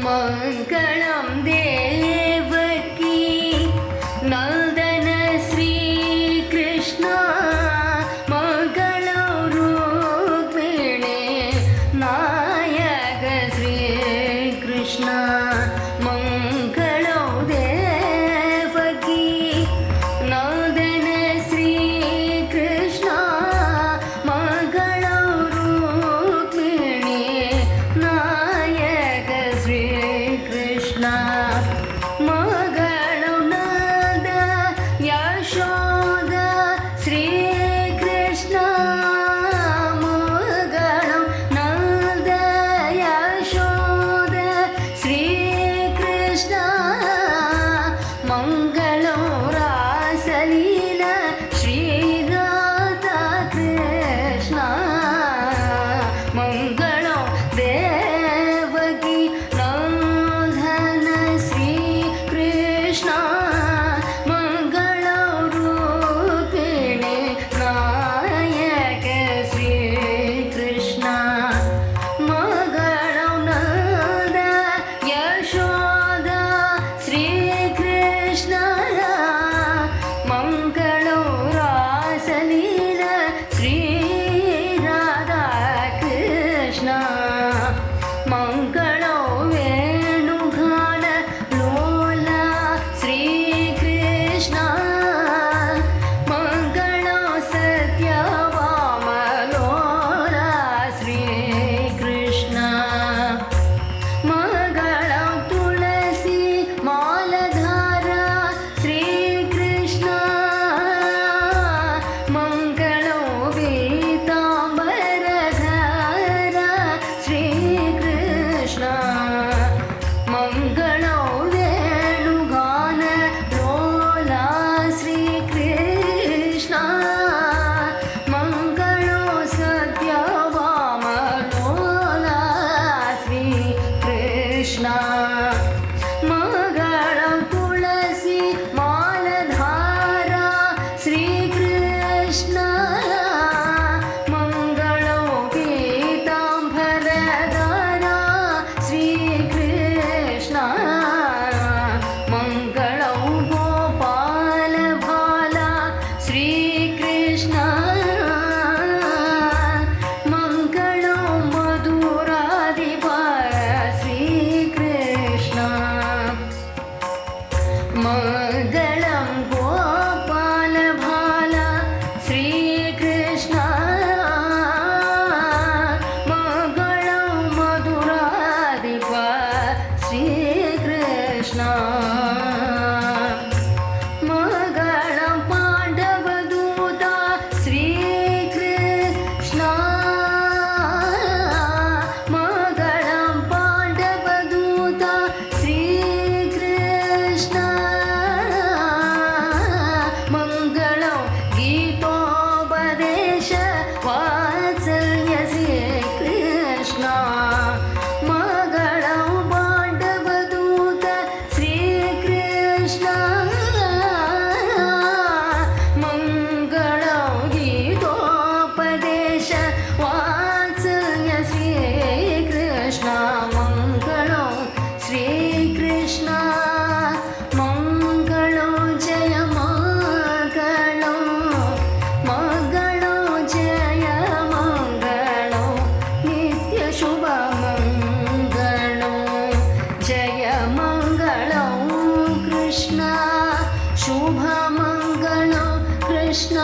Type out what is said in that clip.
मङ्गलं देवकी नन्दन श्रीकृष्ण मङ्गलो रुक्मिणी नायक श्रीकृष्ण मङ्गलो देवकी नन्दन श्रीकृष्ण मङ्गलो रुक्मिणी नायक श्रीकृष्ण मङ्गलो नन्द यशोद श्रीकृष्ण मङ्गलो नन्द यशोद श्रीकृष्ण मङ्गलो रासलीला श्रीराधा कृष्ण मङ्गलो देवकी नन्दन श्रीकृष्ण मङ्गलो रूपिणी नायक श्रीकृष्ण मङ्गलो नन्द यशोद श्रीकृष्ण मङ्गलो रासलीला श्रीराधा कृष्ण मङ्गलो वेणुगान लोला श्रीकृष्ण मङ्गलो सत्यवामलोला श्रीकृष्ण मङ्गलो तुलसी मालधारा श्रीकृष्ण मङ्गलो पीताम्बरधारा श्रीकृष्ण मङ्गलो वेणुगान लोला श्रीकृष्ण मङ्गलो सत्यवामलोला श्रीकृष्ण मङ्गलो तुलसी मालधारा श्रीकृष्ण मङ्गलो पीताम्बरधारा श्रीकृष्ण मङ्गलो गोपालबाला श्रीकृष्ण मङ्गलो मधुराधिपा श्रीकृष्ण मङ्गलं गोपालबाला श्रीकृष्ण मङ्गलो मधुराधिपा श्रीकृष्ण मङ्गलं पाण्डवदूता श्रीकृष्ण मङ्गलं पाण्डवदूता श्रीकृष्ण मङ्गलो गीतोपदेश वात्सल्य श्रीकृष्ण मङ्गलो पाण्डवदूत श्रीकृष्ण मङ्गलो गीतोपदेश वात्सल्य श्रीकृष्ण मङ्गलो श्रीकृष्ण मङ्गलो जय मङ्गलो मङ्गलो जय मङ्गलो नित्य शुभ मङ्गलो जय मङ्गलो कृष्ण शुभ मङ्गलो कृष्ण